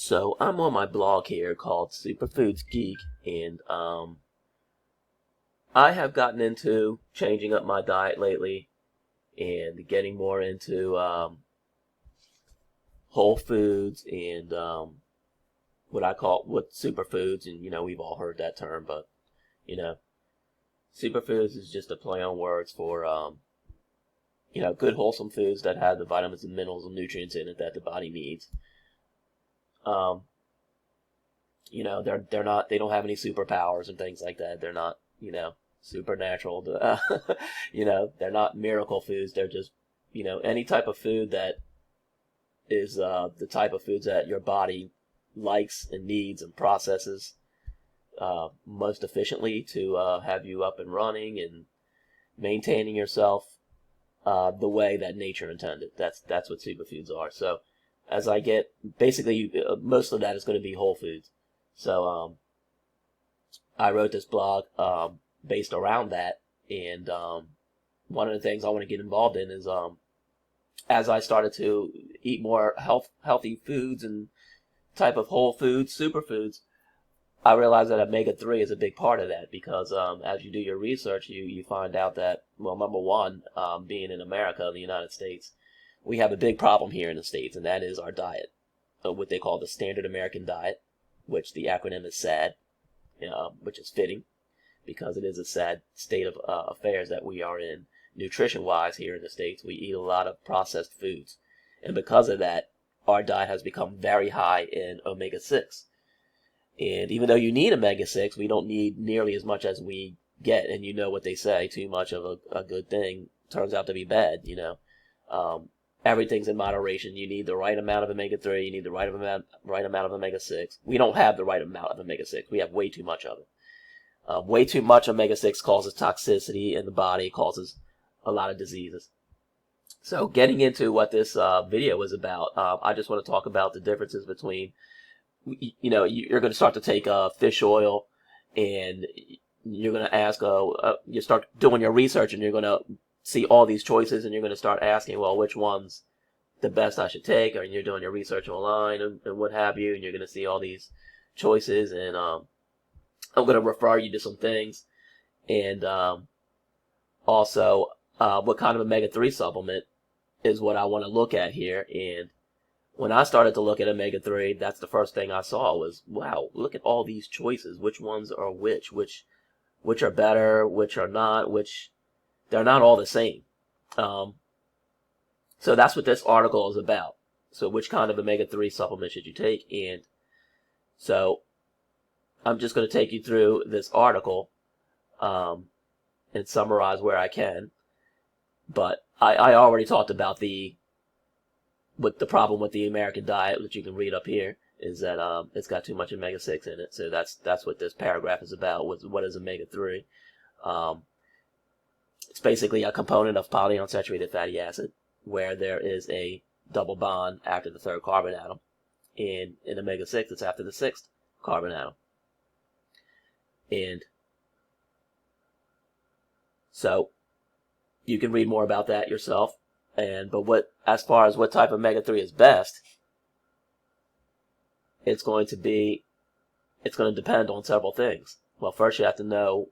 So I'm on my blog here called Superfoods Geek, and I have gotten into changing up my diet lately and getting more into whole foods and what superfoods, and we've all heard that term, but you know superfoods is just a play on words for good wholesome foods that have the vitamins and minerals and nutrients in it that the body needs. Um, they don't have any superpowers and things like that. They're not, supernatural. They're not miracle foods. They're just, any type of food that is the type of foods that your body likes and needs and processes most efficiently to have you up and running and maintaining yourself the way that nature intended. That's what superfoods are. So as I get, basically, most of that is going to be whole foods. So I wrote this blog based around that, and one of the things I want to get involved in is as I started to eat more healthy foods and type of whole foods, superfoods, I realized that omega-3 is a big part of that because as you do your research, you find out that, well, number one, being in America, the United States, we have a big problem here in the States, and that is our diet, what they call the standard American diet, which the acronym is SAD, which is fitting because it is a sad state of affairs that we are in nutrition-wise here in the States. We eat a lot of processed foods, and because of that, our diet has become very high in omega-6. And even though you need omega-6, we don't need nearly as much as we get. And you know what they say, too much of a good thing turns out to be bad, Everything's in moderation. You need the right amount of omega-3. You need the right amount of omega-6. We don't have the right amount of omega-6. We have way too much of it. Way too much omega-6 causes toxicity in the body, causes a lot of diseases. So getting into what this video is about, I just want to talk about the differences between, you're going to start to take fish oil, and you're going to ask, you start doing your research, and you're going to see all these choices, and you're going to start asking, well, which one's the best I should take? Or you're doing your research online and what have you, and you're going to see all these choices, and I'm going to refer you to some things, and also what kind of omega-3 supplement is what I want to look at here. And when I started to look at omega-3, that's the first thing I saw was, wow, look at all these choices. Which ones are which are better, which are not, which they're not all the same. So that's what this article is about. So which kind of omega-3 supplement should you take? And so I'm just going to take you through this article and summarize where I can. But I already talked about the problem with the American diet, which you can read up here, is that it's got too much omega-6 in it. So that's what this paragraph is about. What is omega-3? It's basically a component of polyunsaturated fatty acid, where there is a double bond after the third carbon atom. And in omega-6, it's after the sixth carbon atom. And so you can read more about that yourself. But as far as what type of omega-3 is best, it's going to depend on several things. Well, first you have to know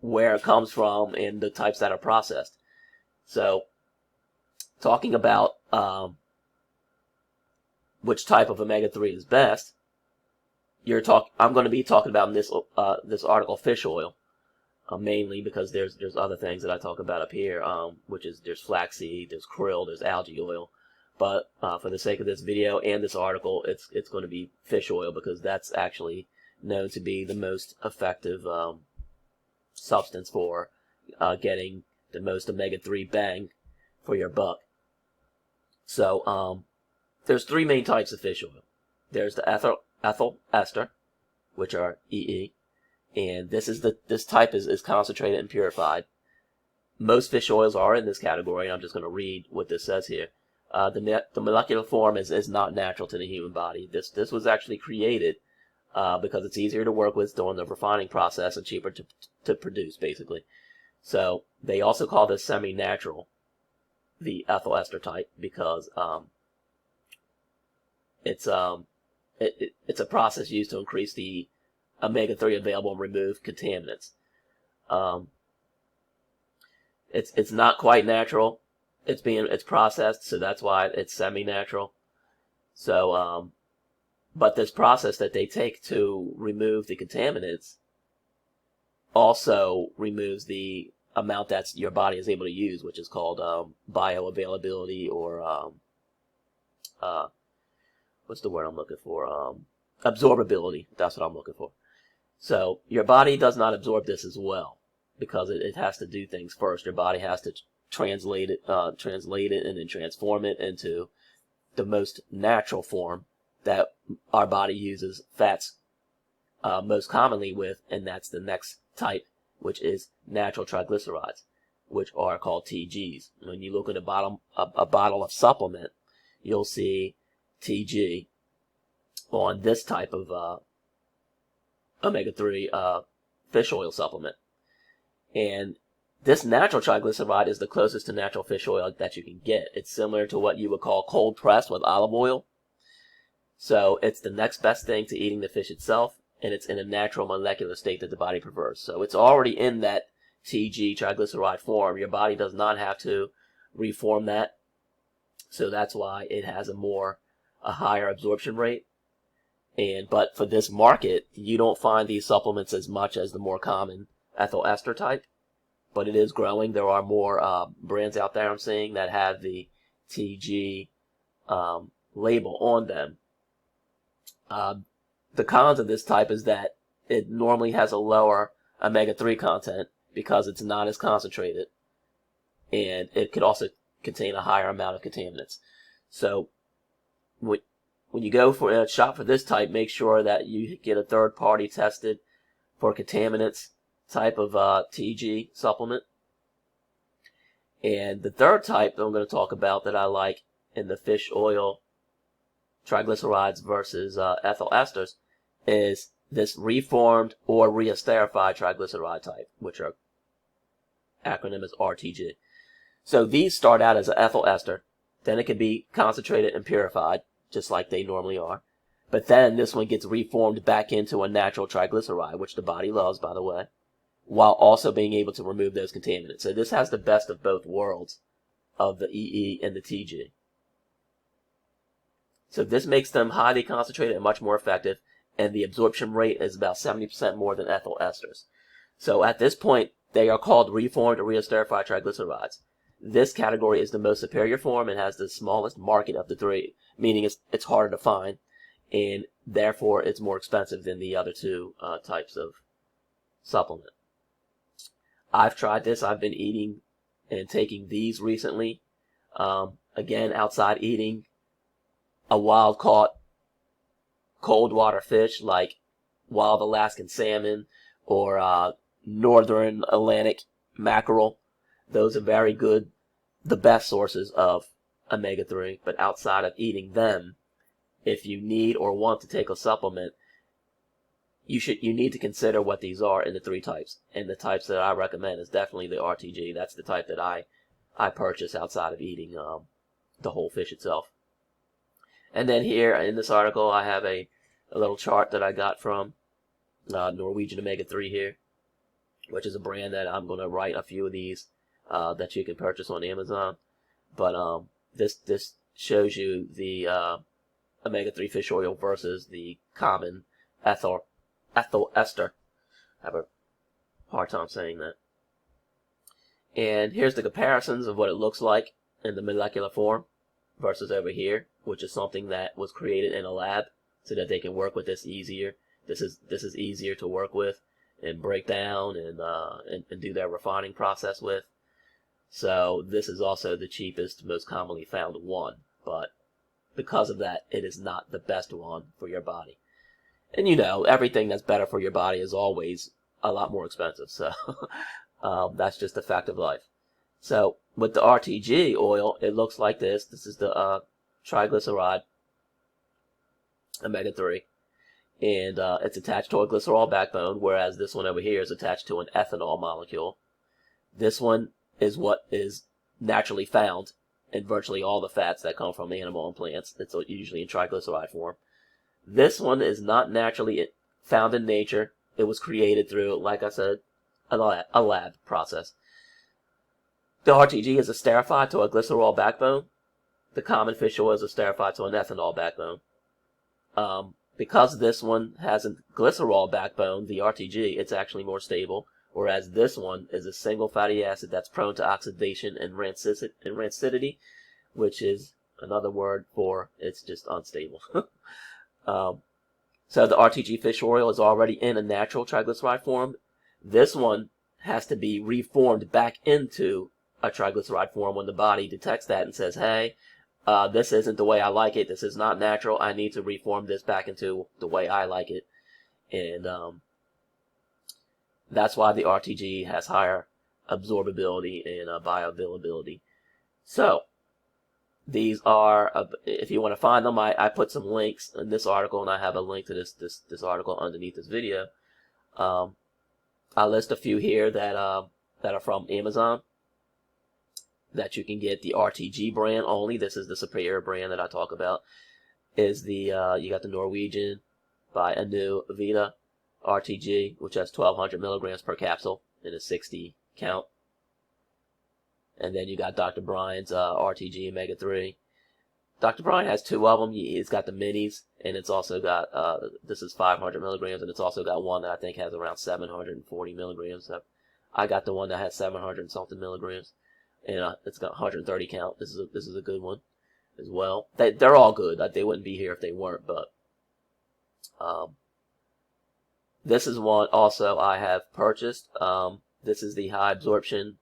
where it comes from and the types that are processed. So, talking about which type of omega-3 is best, I'm going to be talking about in this article fish oil, mainly because there's other things that I talk about up here, which is there's flaxseed, there's krill, there's algae oil. But for the sake of this video and this article, it's going to be fish oil because that's actually known to be the most effective substance for getting the most omega-3 bang for your buck. So there's three main types of fish oil. There's the ethyl ester, which are EE, and this type is concentrated and purified. Most fish oils are in this category, and I'm just going to read what this says here. The molecular form is not natural to the human body. This was actually created because it's easier to work with during the refining process and cheaper to produce, basically. So they also call this semi-natural, the ethyl ester type, because it's it's a process used to increase the omega-3 available and remove contaminants. It's not quite natural. It's processed, so that's why it's semi-natural. So, but this process that they take to remove the contaminants also removes the amount that your body is able to use, which is called bioavailability, or what's the word I'm looking for? Absorbability. That's what I'm looking for. So your body does not absorb this as well, because it has to do things first. Your body has to translate it and then transform it into the most natural form that our body uses fats most commonly with, and that's the next type, which is natural triglycerides, which are called TGs. When you look at a bottle of supplement, you'll see TG on this type of omega-3 fish oil supplement. And this natural triglyceride is the closest to natural fish oil that you can get. It's similar to what you would call cold pressed with olive oil. So it's the next best thing to eating the fish itself, and it's in a natural molecular state that the body prefers. So it's already in that TG triglyceride form. Your body does not have to reform that. So that's why it has a higher absorption rate. But for this market, you don't find these supplements as much as the more common ethyl ester type, but it is growing. There are more brands out there I'm seeing that have the TG label on them. The cons of this type is that it normally has a lower omega-3 content because it's not as concentrated, and it could also contain a higher amount of contaminants. So when you go for a shop for this type, make sure that you get a third-party tested for contaminants type of TG supplement. And the third type that I'm going to talk about that I like in the fish oil triglycerides versus ethyl esters is this reformed or reesterified triglyceride type, which are acronym is RTG. So these start out as an ethyl ester, then it can be concentrated and purified, just like they normally are. But then this one gets reformed back into a natural triglyceride, which the body loves, by the way, while also being able to remove those contaminants. So this has the best of both worlds of the EE and the TG. So this makes them highly concentrated and much more effective, and the absorption rate is about 70% more than ethyl esters. So at this point, they are called reformed or reesterified triglycerides. This category is the most superior form and has the smallest market of the three, meaning it's harder to find, and therefore it's more expensive than the other two types of supplement. I've tried this. I've been eating and taking these recently. Again, outside eating a wild-caught cold water fish like wild Alaskan salmon or northern Atlantic mackerel. Those are very good, the best sources of omega-3. But outside of eating them, if you need or want to take a supplement, you need to consider what these are in the three types. And the types that I recommend is definitely the RTG. That's the type that I purchase outside of eating the whole fish itself. And then here in this article, I have a little chart that I got from Norwegian Omega-3 here, which is a brand that I'm going to write a few of these that you can purchase on Amazon. But this shows you the omega-3 fish oil versus the common ethyl ester. I have a hard time saying that. And here's the comparisons of what it looks like in the molecular form versus over here, which is something that was created in a lab so that they can work with this easier. This is easier to work with and break down and do their refining process with. So this is also the cheapest, most commonly found one, but because of that, it is not the best one for your body. And you know, everything that's better for your body is always a lot more expensive, so that's just a fact of life. So with the RTG oil, it looks like this. This is the triglyceride omega-3, and it's attached to a glycerol backbone, whereas this one over here is attached to an ethanol molecule. This one is what is naturally found in virtually all the fats that come from animal and plants. It's usually in triglyceride form. This one is not naturally found in nature. It was created through, like I said, a lab process. The RTG is esterified to a glycerol backbone. The common fish oil is esterified to an ethanol backbone. Because this one has a glycerol backbone, the RTG, it's actually more stable, whereas this one is a single fatty acid that's prone to oxidation and rancidity, which is another word for it's just unstable. So the RTG fish oil is already in a natural triglyceride form. This one has to be reformed back into a triglyceride form when the body detects that and says, hey, this isn't the way I like it. This is not natural. I need to reform this back into the way I like it. And that's why the RTG has higher absorbability and bioavailability. So these are, if you want to find them, I put some links in this article, and I have a link to this article underneath this video. I list a few here that are from Amazon that you can get. The RTG brand only. This is the superior brand that I talk about. Is the you got the Norwegian by Anu Vita RTG, which has 1,200 milligrams per capsule in a 60 count. And then you got Dr. Bryan's RTG Omega 3. Dr. Bryan has two of them. He's got the minis, and it's also got, this is 500 milligrams, and it's also got one that I think has around 740 milligrams. So I got the one that has 700 and something milligrams, and it's got 130 count. This is a good one as well. They're all good. They wouldn't be here if they weren't, but this is one also I have purchased. This is the high absorption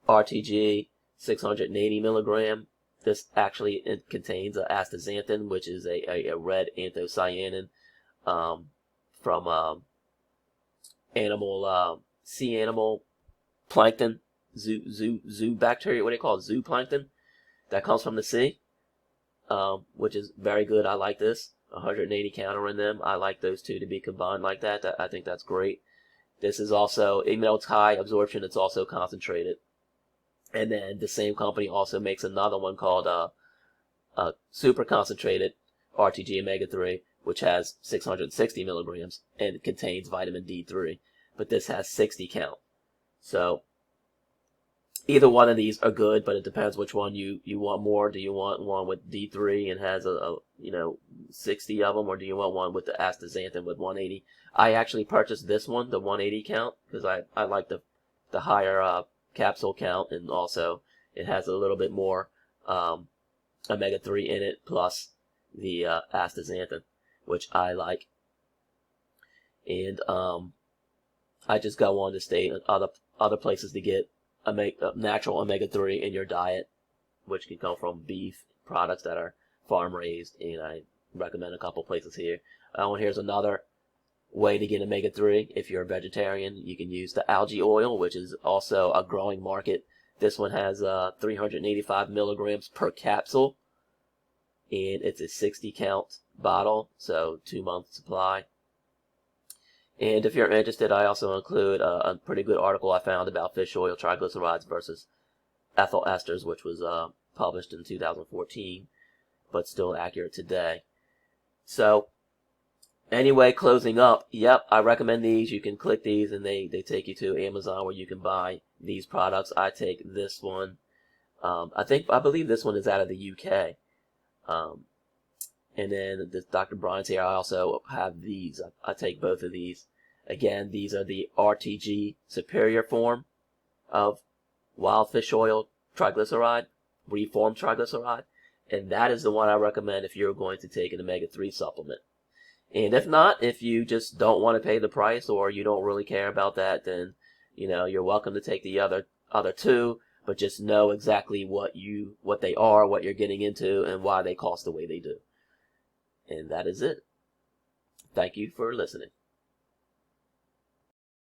RTG 680 milligram. This actually contains astaxanthin, which is a red anthocyanin from sea animal plankton, zoo bacteria. What do they call it? Zooplankton that comes from the sea, which is very good. I like this. 180 counter in them. I like those two to be combined like that. I think that's great. This is also, even though it's high absorption, it's also concentrated. And then the same company also makes another one called super concentrated RTG Omega 3, which has 660 milligrams and it contains vitamin D3. But this has 60 count. So either one of these are good, but it depends which one you want more. Do you want one with D3 and has a 60 of them, or do you want one with the astaxanthin with 180? I actually purchased this one, the 180 count, because I like the higher capsule count, and also it has a little bit more omega 3 in it, plus the astaxanthin, which I like. And I just go on to state other places to get natural omega 3 in your diet, which can come from beef products that are farm raised, and I recommend a couple places here. Here's another way to get omega 3. If you're a vegetarian, you can use the algae oil, which is also a growing market. This one has 385 milligrams per capsule, and it's a 60 count bottle, so 2-month supply. And if you're interested, I also include a pretty good article I found about fish oil triglycerides versus ethyl esters, which was published in 2014, but still accurate today. So anyway, closing up, yep, I recommend these. You can click these and they take you to Amazon where you can buy these products. I take this one. I believe this one is out of the UK. And then the Dr. Bryan's here. I also have these. I take both of these. Again, these are the RTG superior form of wild fish oil triglyceride, reformed triglyceride. And that is the one I recommend if you're going to take an omega-3 supplement. And if not, if you just don't want to pay the price or you don't really care about that, then, you're welcome to take the other two, but just know exactly what they are, what you're getting into, and why they cost the way they do. And that is it. Thank you for listening.